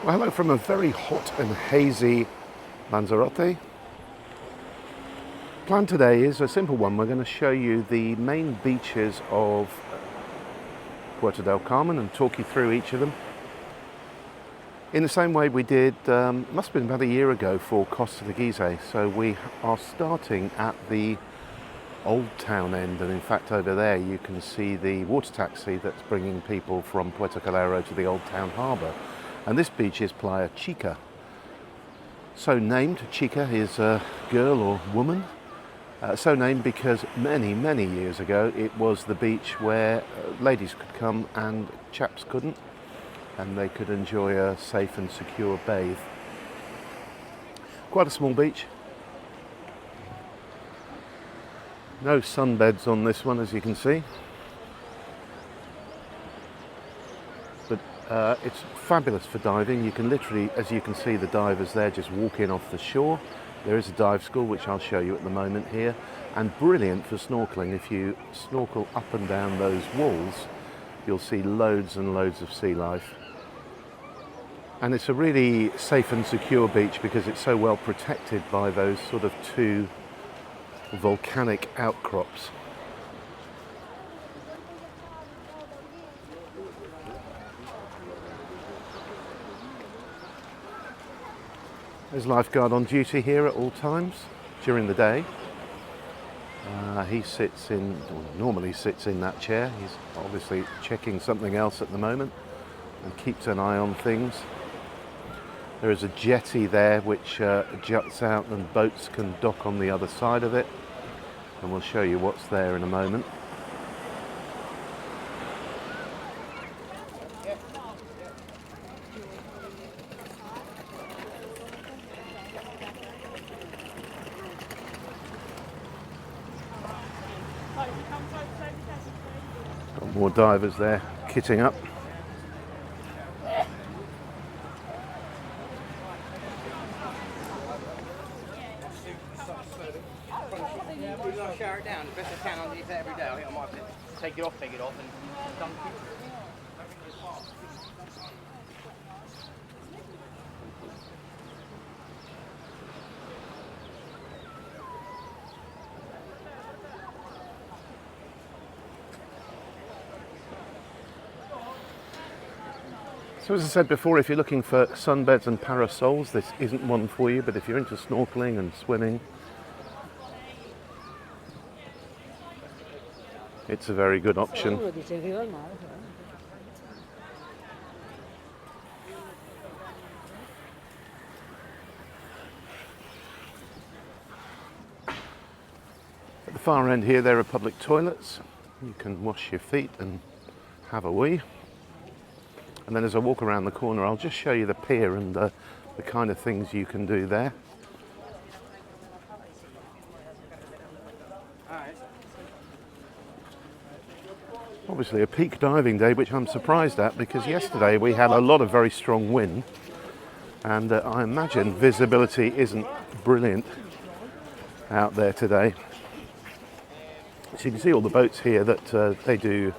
Well, hello from a very hot and hazy Lanzarote. Plan today is a simple one. We're going to show you the main beaches of Puerto del Carmen and talk you through each of them. In the same way we did, must have been about a year ago for Costa de Gizeh. So we are starting at the old town end, and in fact over there you can see the water taxi that's bringing people from Puerto Calero to the old town harbour. And this beach is Playa Chica. So named, Chica is a girl or woman. So named because many years ago it was the beach where ladies could come and chaps couldn't, and they could enjoy a safe and secure bathe. Quite a small beach. No sunbeds on this one, as you can see. But it's fabulous for diving. You can literally, as you can see, the divers there just walk in off the shore. There is a dive school, which I'll show you at the moment here, and brilliant for snorkeling. If you snorkel up and down those walls, you'll see loads and loads of sea life. And it's a really safe and secure beach because it's so well protected by those sort of two volcanic outcrops. There's a lifeguard on duty here at all times during the day. He sits in, or normally sits in that chair. He's obviously checking something else at the moment and keeps an eye on things. There is a jetty there which juts out and boats can dock on the other side of it. And we'll show you what's there in a moment. Got more divers there kitting up. Shower it down the best I can underneath it every day. I think I might have to take it off and dunk it. So as I said before, if you're looking for sunbeds and parasols, this isn't one for you, but if you're into snorkeling and swimming, it's a very good option. At the far end here there are public toilets. You can wash your feet and have a wee. And then as I walk around the corner, I'll just show you the pier and the kind of things you can do there. Obviously a peak diving day, which I'm surprised at because yesterday we had a lot of very strong wind, and I imagine visibility isn't brilliant out there today. So you can see all the boats here that they do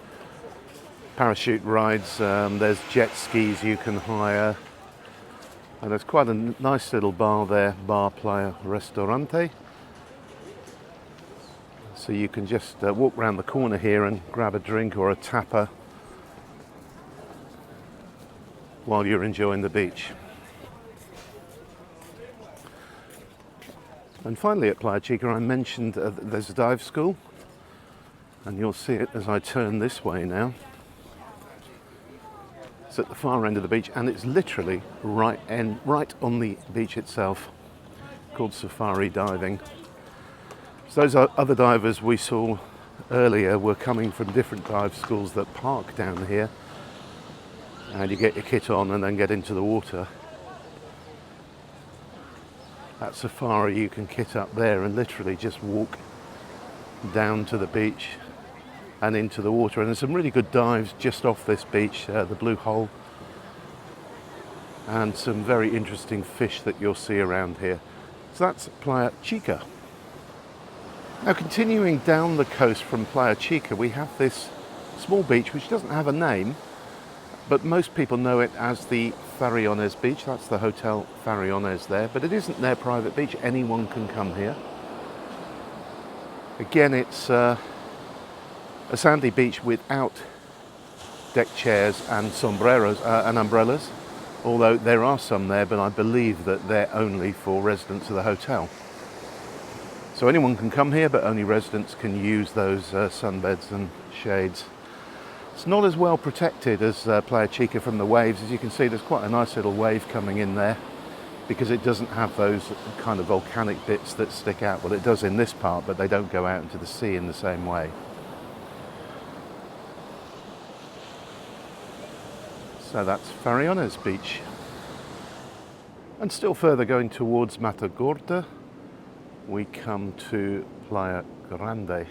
parachute rides. There's jet skis you can hire, and there's quite a nice little bar there, Bar Playa Restaurante. So you can just walk around the corner here and grab a drink or a tapa while you're enjoying the beach. And finally at Playa Chica, I mentioned there's a dive school, and you'll see it as I turn this way now. It's at the far end of the beach, and it's literally right on the beach itself, called safari diving. So those other divers we saw earlier were coming from different dive schools that park down here, and you get your kit on and then get into the water. At safari you can kit up there and literally just walk down to the beach and into the water, and there's some really good dives just off this beach, the Blue Hole, and some very interesting fish that you'll see around here. So that's Playa Chica. Now continuing down the coast from Playa Chica, we have this small beach which doesn't have a name, but most people know it as the Farons Beach. That's the Hotel Farons there, but it isn't their private beach. Anyone can come here. Again, it's a sandy beach without deck chairs and sombreros and umbrellas, although there are some there, but I believe that they're only for residents of the hotel. So anyone can come here, but only residents can use those sunbeds and shades. It's not as well protected as Playa Chica from the waves. As you can see, there's quite a nice little wave coming in there because it doesn't have those kind of volcanic bits that stick out. Well, it does in this part, but they don't go out into the sea in the same way. So that's Farons Beach. And still further going towards Matagorda, we come to Pla Grande.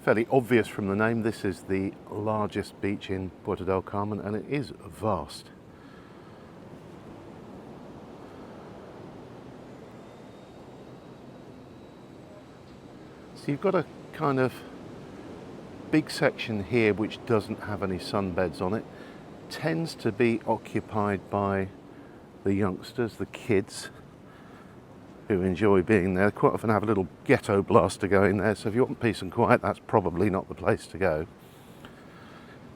Fairly obvious from the name, this is the largest beach in Puerto del Carmen, and it is vast. So you've got a kind of big section here which doesn't have any sunbeds on it. Tends to be occupied by the youngsters, the kids, who enjoy being there. Quite often have a little ghetto blaster going there, so if you want peace and quiet, that's probably not the place to go.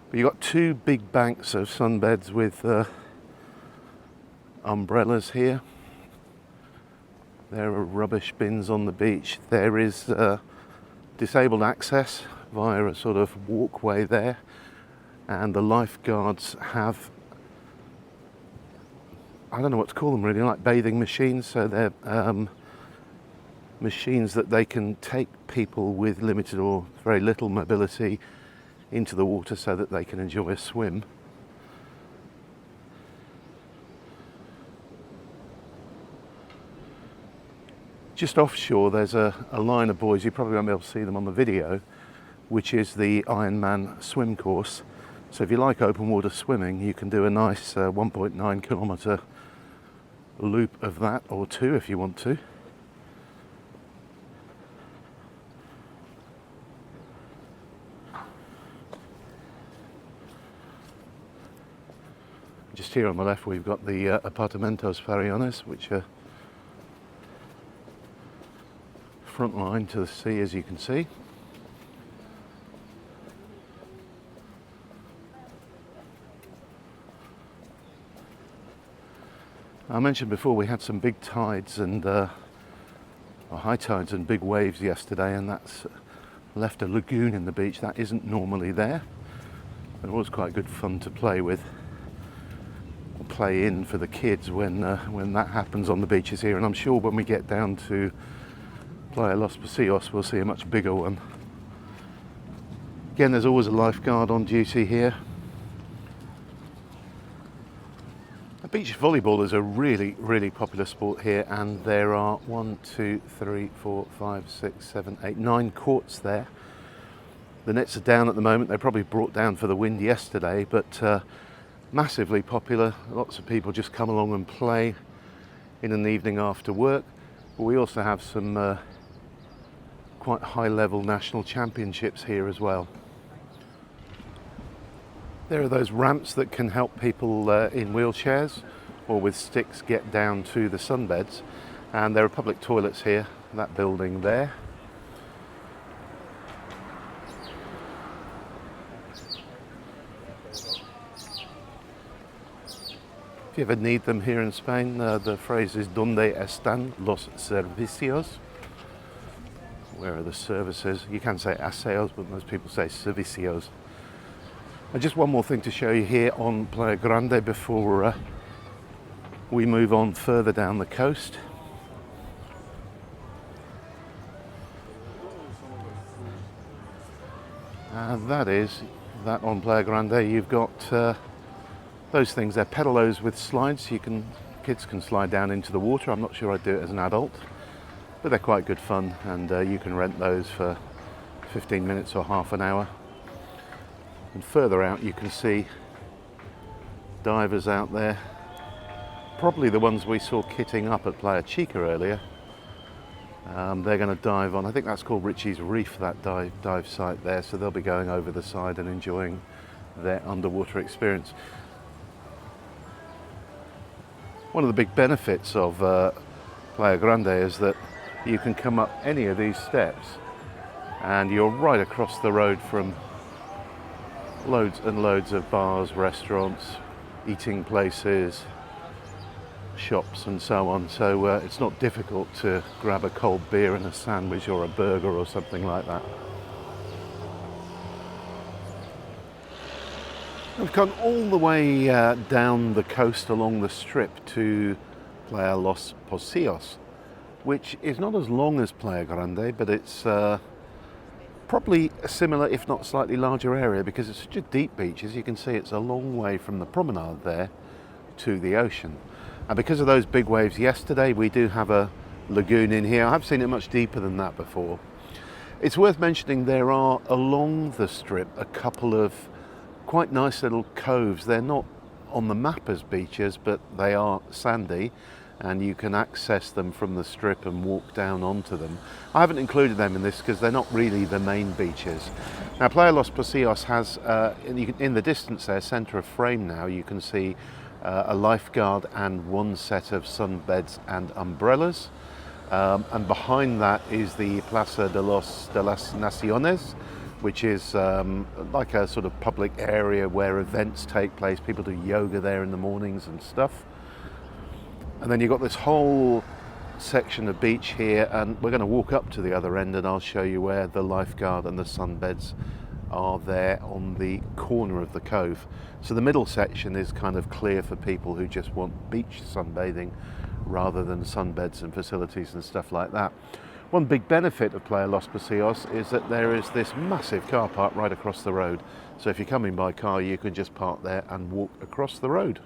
But you've got two big banks of sunbeds with umbrellas here. There are rubbish bins on the beach. There is disabled access via a sort of walkway there, and the lifeguards have, I don't know what to call them really, like bathing machines. So they're machines that they can take people with limited or very little mobility into the water so that they can enjoy a swim. Just offshore there's a line of buoys, you probably won't be able to see them on the video, which is the Ironman swim course. So if you like open water swimming, you can do a nice 1.9 kilometre loop of that, or two if you want to. Just here on the left we've got the Apartamentos Farons, which are front line to the sea, as you can see. I mentioned before we had some big tides and high tides and big waves yesterday, and that's left a lagoon in the beach that isn't normally there. But it was quite good fun to play with, or play in for the kids when that happens on the beaches here. And I'm sure when we get down to Pla Los Posos we'll see a much bigger one. Again, there's always a lifeguard on duty here. Beach volleyball is a really, really popular sport here, and there are 1, 2, 3, 4, 5, 6, 7, 8, 9 courts there. The nets are down at the moment. They probably brought down for the wind yesterday, but massively popular. Lots of people just come along and play in an evening after work. But we also have some quite high-level national championships here as well. There are those ramps that can help people in wheelchairs or with sticks get down to the sunbeds, and there are public toilets here, that building there. If you ever need them here in Spain, the phrase is "Donde están los servicios?" Where are the services? You can say aseos, but most people say servicios. And just one more thing to show you here on Pla Grande before we move on further down the coast. And that is that on Pla Grande. You've got those things. They're pedalos with slides. Kids can slide down into the water. I'm not sure I'd do it as an adult, but they're quite good fun, and you can rent those for 15 minutes or half an hour. And further out you can see divers out there, probably the ones we saw kitting up at Playa Chica earlier. They're going to dive on, I think that's called Richie's Reef, that dive site there, so they'll be going over the side and enjoying their underwater experience. One of the big benefits of Playa Grande is that you can come up any of these steps and you're right across the road from loads and loads of bars, restaurants, eating places, shops and so on. So it's not difficult to grab a cold beer and a sandwich or a burger or something like that. We've gone all the way down the coast along the strip to Pla Los Posos, which is not as long as Playa Grande, but it's probably a similar, if not slightly larger area, because it's such a deep beach. As you can see, it's a long way from the promenade there to the ocean. And because of those big waves yesterday, we do have a lagoon in here. I have seen it much deeper than that before. It's worth mentioning there are along the strip a couple of quite nice little coves. They're not on the map as beaches, but they are sandy and you can access them from the strip and walk down onto them. I haven't included them in this because they're not really the main beaches. Now Playa Los Posos has, in the distance there, centre of frame now, you can see a lifeguard and one set of sunbeds and umbrellas. And behind that is the Plaza de las Naciones, which is like a sort of public area where events take place. People do yoga there in the mornings and stuff. And then you've got this whole section of beach here, and we're going to walk up to the other end and I'll show you where the lifeguard and the sunbeds are there on the corner of the cove. So the middle section is kind of clear for people who just want beach sunbathing rather than sunbeds and facilities and stuff like that. One big benefit of Playa Los Posos is that there is this massive car park right across the road. So if you're coming by car, you can just park there and walk across the road.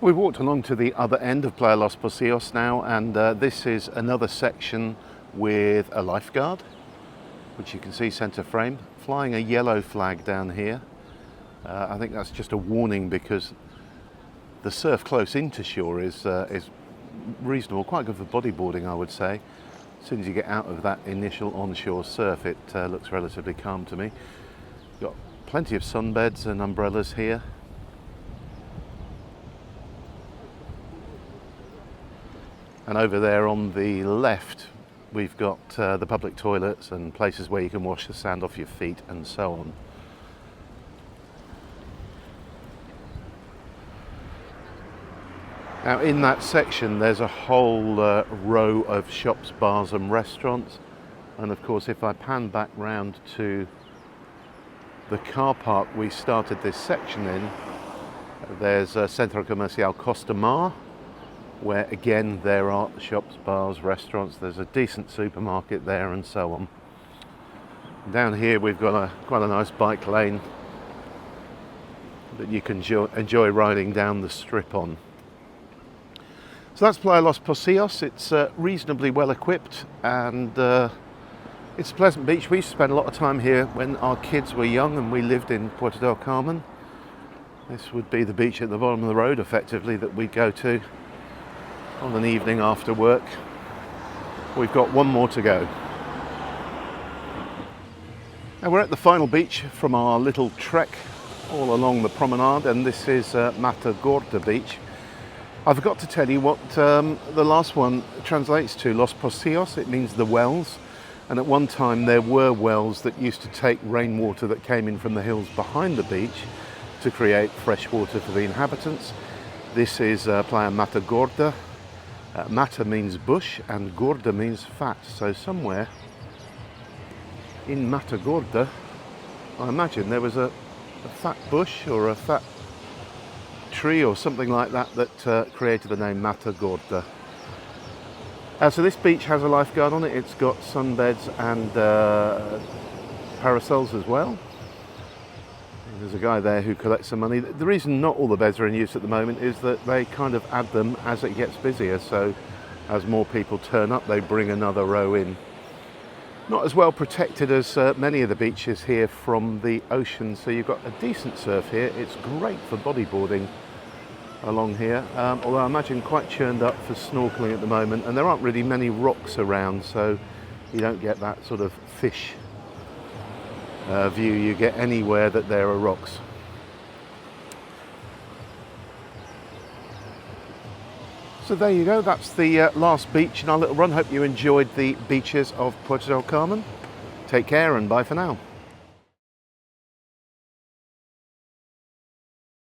We've walked along to the other end of Playa Los Posos now, and this is another section with a lifeguard, which you can see centre frame, flying a yellow flag down here. I think that's just a warning because the surf close into shore is reasonable, quite good for bodyboarding, I would say. As soon as you get out of that initial onshore surf, it looks relatively calm to me. Got plenty of sunbeds and umbrellas here. And over there on the left, we've got the public toilets and places where you can wash the sand off your feet and so on. Now in that section there's a whole row of shops, bars and restaurants, and of course if I pan back round to the car park we started this section in, there's Centro Comercial Costa Mar, where again there are shops, bars, restaurants, there's a decent supermarket there and so on. Down here we've got quite a nice bike lane that you can enjoy riding down the strip on. So that's Playa Los Posos. It's reasonably well equipped and it's a pleasant beach. We used to spend a lot of time here when our kids were young and we lived in Puerto del Carmen. This would be the beach at the bottom of the road effectively that we go to on an evening after work. We've got one more to go. Now we're at the final beach from our little trek all along the promenade, and this is Mata Gorda Beach. I forgot to tell you what the last one translates to, Los Posos. It means the wells, and at one time there were wells that used to take rainwater that came in from the hills behind the beach to create fresh water for the inhabitants. This is Playa Mata Gorda. Mata means bush and Gorda means fat, so somewhere in Mata Gorda I imagine there was a fat bush or a fat tree or something like that that created the name Mata Gorda. So this beach has a lifeguard on it. It's got sunbeds and parasols as well. There's a guy there who collects some money. The reason not all the beds are in use at the moment is that they kind of add them as it gets busier, so as more people turn up they bring another row in. Not as well protected as many of the beaches here from the ocean, so you've got a decent surf here. It's great for bodyboarding along here, although I imagine quite churned up for snorkelling at the moment, and there aren't really many rocks around, so you don't get that sort of fish view you get anywhere that there are rocks. So there you go, that's the last beach in our little run. Hope you enjoyed the beaches of Puerto del Carmen. Take care and bye for now.